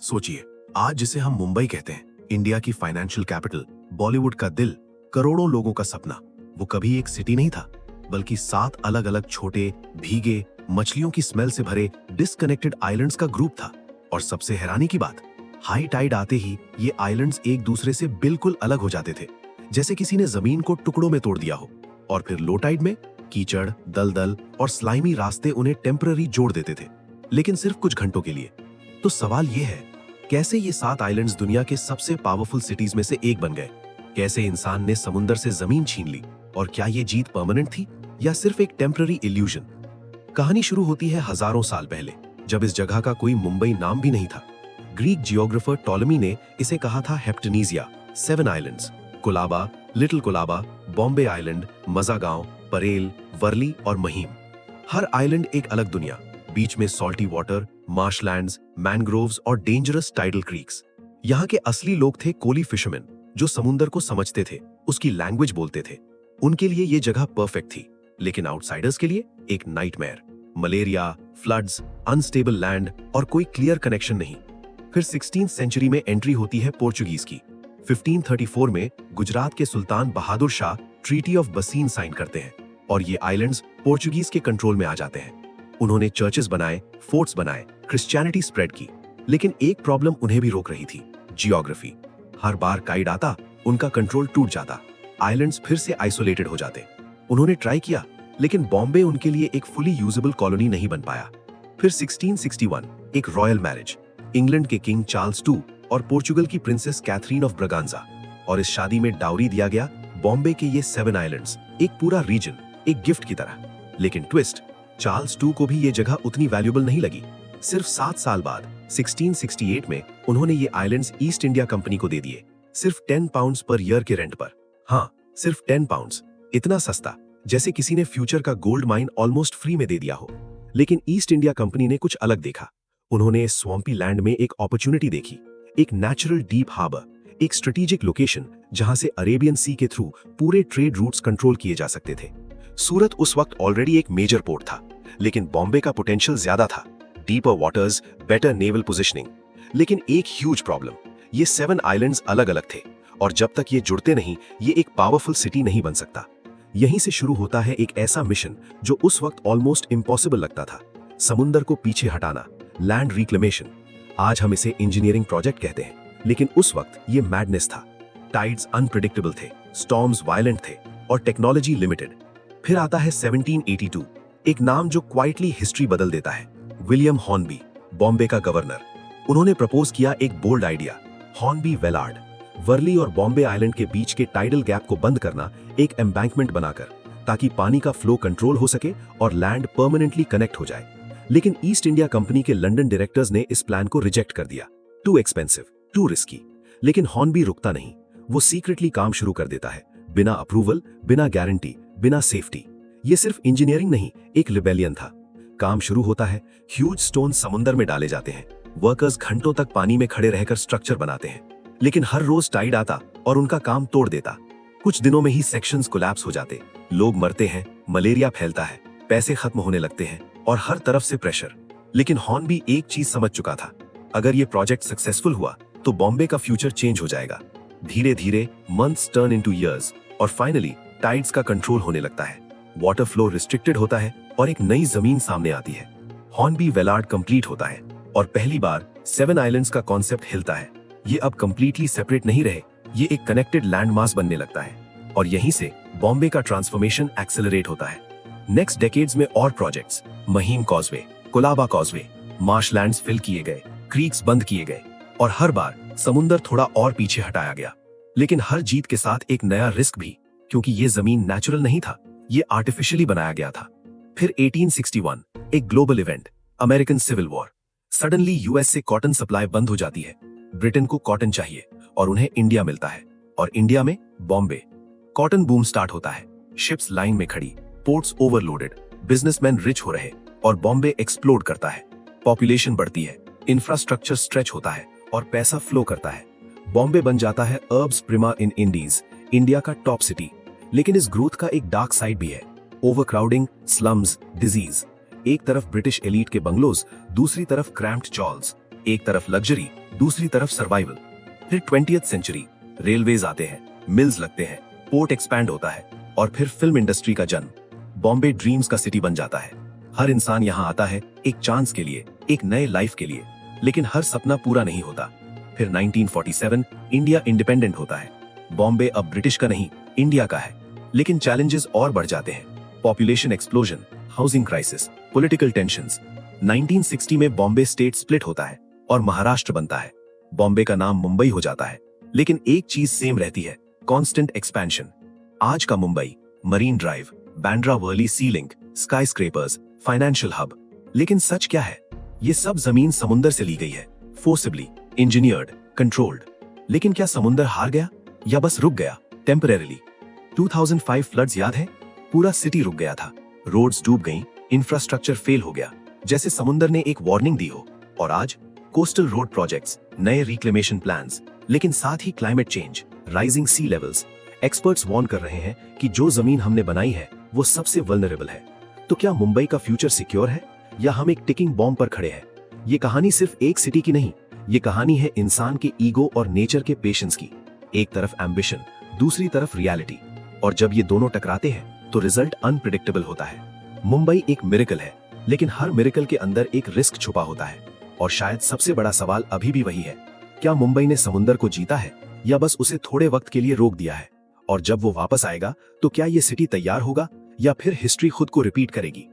सोचिए, आज जिसे हम मुंबई कहते हैं, इंडिया की फाइनेंशियल कैपिटल, बॉलीवुड का दिल, करोड़ों लोगों का सपना, वो कभी एक सिटी नहीं था, बल्कि 7 अलग-अलग छोटे, भीगे, मछलियों की स्मेल से भरे डिस्कनेक्टेड आइलैंड्स का ग्रुप था। और सबसे हैरानी की बात, हाई टाइड आते ही ये आइलैंड्स एक दूसरे से बिल्कुल अलग हो जाते थे, जैसे किसी ने जमीन को टुकड़ों में तोड़ दिया हो। और फिर लो टाइड में कीचड़, दलदल और स्लाइमी रास्ते उन्हें टेम्पररी जोड़ देते थे, लेकिन सिर्फ कुछ घंटों के लिए। तो सवाल ये है, कैसे ये 7 आइलैंड्स दुनिया के सबसे पावरफुल सिटीज में से एक बन गए? कैसे इंसान ने समुंदर से जमीन छीन ली? और क्या ये जीत परमानेंट थी या सिर्फ एक टेम्पररी इल्यूजन? कहानी शुरू होती है हजारों साल पहले, जब इस जगह का कोई मुंबई नाम भी नहीं था। ग्रीक जियोग्राफर टॉलमी ने इसे कहा था Heptanesia, 7 islands, Colaba, little Colaba, Bombay island, Mazagaon, Parel, Worli और महीम। हर आइलैंड एक अलग दुनिया, बीच में सॉल्टी वाटर, मार्शलैंड्स, मैनग्रोव्स और डेंजरस टाइडल क्रीक्स। यहाँ के असली लोग थे कोली फिशरमैन, जो समुंदर को समझते थे, उसकी लैंग्वेज बोलते थे। उनके लिए ये जगह परफेक्ट थी, लेकिन आउटसाइडर्स के लिए एक nightmare. Malaria, floods, unstable land और कोई क्लियर कनेक्शन नहीं। फिर 16वीं सेंचुरी में एंट्री होती है पोर्चुगीज की। 1534 में गुजरात के सुल्तान बहादुर शाह ट्रीटी ऑफ बसीन साइन करते हैं और ये आइलैंड्स पोर्चुगीज के कंट्रोल में आ जाते हैं। उन्होंने चर्चेस बनाए, फोर्ट्स बनाए, क्रिश्चियनिटी स्प्रेड की, लेकिन एक प्रॉब्लम उन्हें भी रोक रही थी, जियोग्राफी। हर बार काइड आता, उनका कंट्रोल टूट जाता, आइलैंड्स फिर से आइसोलेटेड हो जाते। उन्होंने ट्राई किया, लेकिन बॉम्बे उनके लिए एक फुली यूजेबल कॉलोनी नहीं बन पाया। फिर 1661 एक रॉयल मैरिज, इंग्लैंड के किंग चार्ल्स II और पोर्चुगल की प्रिंसेस कैथरीन ऑफ ब्रगांजा, और इस शादी में डाउरी दिया गया बॉम्बे के ये 7 आइलैंड्स, एक पूरा रीजन, एक गिफ्ट की तरह। लेकिन ट्विस्ट, चार्ल्स II को भी ये जगह उतनी वैल्यूएबल नहीं लगी। सिर्फ 7 साल बाद 1668 में उन्होंने ये आइलैंड्स ईस्ट इंडिया कंपनी को दे दिए, सिर्फ 10 पाउंड्स पर ईयर के रेंट पर। हाँ, सिर्फ 10 पाउंड्स, इतना सस्ता, जैसे किसी ने फ्यूचर का गोल्ड माइन ऑलमोस्ट फ्री में दे दिया हो। लेकिन ईस्ट इंडिया कंपनी ने कुछ अलग देखा। उन्होंने स्वैम्पी लैंड में एक अपॉर्चुनिटी देखी, एक नेचुरल डीप हार्बर, एक स्ट्रेटेजिक लोकेशन जहां से अरेबियन सी के थ्रू पूरे ट्रेड रूट्स कंट्रोल किए जा सकते थे। सूरत उस वक्त ऑलरेडी एक मेजर पोर्ट था, लेकिन बॉम्बे का पोटेंशियल ज्यादा था, deeper waters, better naval positioning. लेकिन एक ह्यूज प्रॉब्लम, ये 7 आइलैंड्स अलग अलग थे, और जब तक ये जुड़ते नहीं, ये एक पावरफुल सिटी नहीं बन सकता। यहीं से शुरू होता है एक ऐसा मिशन जो उस वक्त ऑलमोस्ट इम्पॉसिबल लगता था, समुंदर को पीछे हटाना, लैंड रिक्लेमेशन। आज हम इसे इंजीनियरिंग प्रोजेक्ट कहते हैं, लेकिन उस वक्त ये मैडनेस था। टाइड्स अनप्रेडिक्टेबल थे, स्टॉर्म्स वायलेंट थे और टेक्नोलॉजी लिमिटेड। फिर आता है 1782, एक नाम जो क्वाइटली हिस्ट्री बदल देता है, विलियम हॉर्नबी, बॉम्बे का गवर्नर। उन्होंने प्रपोज किया एक बोल्ड आइडिया, हॉर्नबी वेलार्ड, वर्ली और बॉम्बे आइलैंड के बीच के टाइडल गैप को बंद करना एक एम्बैंकमेंट बनाकर, ताकि पानी का फ्लो कंट्रोल हो सके और लैंड परमानेंटली कनेक्ट हो जाए। लेकिन ईस्ट इंडिया कंपनी के लंदन डायरेक्टर्स ने इस प्लान को रिजेक्ट कर दिया, टू एक्सपेंसिव, टू रिस्की। लेकिन हॉर्नबी रुकता नहीं, वो सीक्रेटली काम शुरू कर देता है, बिना अप्रूवल, बिना गारंटी, बिना सेफ्टी। ये सिर्फ इंजीनियरिंग नहीं, एक रिबेलियन था। काम शुरू होता है, ह्यूज स्टोन समुंदर में डाले जाते हैं, वर्कर्स घंटों तक पानी में खड़े रहकर स्ट्रक्चर बनाते हैं। लेकिन हर रोज टाइड आता और उनका काम तोड़ देता। कुछ दिनों में ही सेक्शंस कोलैप्स हो जाते, लोग मरते हैं, मलेरिया फैलता है, पैसे खत्म होने लगते हैं और हर तरफ से प्रेशर। लेकिन हॉर्नबी एक चीज समझ चुका था, अगर ये प्रोजेक्ट सक्सेसफुल हुआ तो बॉम्बे का फ्यूचर चेंज हो जाएगा। धीरे धीरे मंथ्स टर्न इनटू ईयर्स और फाइनली टाइड्स का कंट्रोल होने लगता है, वाटर फ्लो रिस्ट्रिक्टेड होता है और एक नई जमीन सामने आती है। हॉर्नबी वेलार्ड कंप्लीट होता है और पहली बार 7 आइलैंड्स का कॉन्सेप्ट हिलता है। ये अब कंप्लीटली सेपरेट नहीं रहे, ये एक कनेक्टेड लैंडमास बनने लगता है और यहीं से बॉम्बे का ट्रांसफॉर्मेशन एक्सेलरेट होता है। नेक्स्ट डेकेड्स में और projects, Mahim causeway, Colaba causeway, marshlands fill किए गए, क्रीक्स बंद किए गए और हर बार समुंदर थोड़ा और पीछे हटाया गया। लेकिन हर जीत के साथ एक नया रिस्क भी, क्योंकि ये जमीन नेचुरल नहीं था, ये आर्टिफिशियली बनाया गया था। फिर 1861 एक global event, American Civil War. Suddenly US से कॉटन सप्लाई बंद हो जाती है, ब्रिटेन को कॉटन चाहिए और उन्हें इंडिया मिलता है, और इंडिया में बॉम्बे। कॉटन बूम स्टार्ट होता है, शिप्स लाइन में खड़ी, पोर्ट्स ओवरलोडेड, बिजनेसमैन रिच हो रहे और बॉम्बे एक्सप्लोड करता है। पॉपुलेशन बढ़ती है, इंफ्रास्ट्रक्चर स्ट्रेच होता है और पैसा फ्लो करता है। बॉम्बे बन जाता है अर्ब्स प्रिमा इन इंडीज, इंडिया का टॉप सिटी। लेकिन इस ग्रोथ का एक डार्क साइड भी है, ओवरक्राउडिंग, स्लम्स, डिजीज। एक तरफ ब्रिटिश एलीट के बंगलोज, दूसरी तरफ क्रैम्प्ड चॉल्स। एक तरफ लग्जरी, दूसरी तरफ सर्वाइवल। फिर 20th सेंचुरी, रेलवेज आते हैं, मिल्स लगते हैं, पोर्ट एक्सपैंड होता है और फिर फिल्म इंडस्ट्री का जन्म। बॉम्बे ड्रीम्स का सिटी बन जाता है। हर इंसान यहाँ आता है एक चांस के लिए, एक नए लाइफ के लिए, लेकिन हर सपना पूरा नहीं होता। फिर 1947 इंडिया इंडिपेंडेंट होता है। बॉम्बे अब ब्रिटिश का नहीं, इंडिया का है। लेकिन चैलेंजेस और बढ़ जाते हैं। Population explosion, housing crisis, political tensions. 1960 में बॉम्बे स्टेट स्प्लिट होता है और महाराष्ट्र बनता है। बॉम्बे का नाम मुंबई हो जाता है, लेकिन एक चीज सेम रहती है, कांस्टेंट एक्सपेंशन। आज का मुंबई, मरीन ड्राइव, बांद्रा वर्ली सी link, sky scrapers, financial hub. लेकिन सच क्या है? ये सब जमीन समुंदर से ली गई है, फोर्सिबली, इंजीनियर्ड, कंट्रोल्ड। लेकिन क्या समुंदर हार गया या बस रुक गया टेम्परेरीली? 2005 फ्लड्स याद है? पूरा सिटी रुक गया था, रोड्स डूब गईं, इंफ्रास्ट्रक्चर फेल हो गया, जैसे समुंदर ने एक वार्निंग दी हो। और आज कोस्टल रोड प्रोजेक्ट्स, नए रिक्लेमेशन प्लान्स, लेकिन साथ ही climate change, rising sea levels. Experts warn कर रहे हैं कि जो जमीन हमने बनाई है वो सबसे वल्नरेबल है। तो क्या मुंबई का फ्यूचर सिक्योर है या हम एक टिकिंग बॉम्ब पर खड़े हैं? ये कहानी सिर्फ एक सिटी की नहीं, ये कहानी है इंसान के ईगो और नेचर के पेशेंस की। एक तरफ एम्बिशन, दूसरी तरफ रियलिटी, और जब ये दोनों टकराते हैं तो रिजल्ट अनप्रिडिक्टेबल होता है। मुंबई एक मिरेकल है, लेकिन हर मिरेकल के अंदर एक रिस्क छुपा होता है। और शायद सबसे बड़ा सवाल अभी भी वही है, क्या मुंबई ने समुंदर को जीता है या बस उसे थोड़े वक्त के लिए रोक दिया है? और जब वो वापस आएगा तो क्या ये सिटी तैयार होगा या फिर हिस्ट्री खुद को रिपीट करेगी?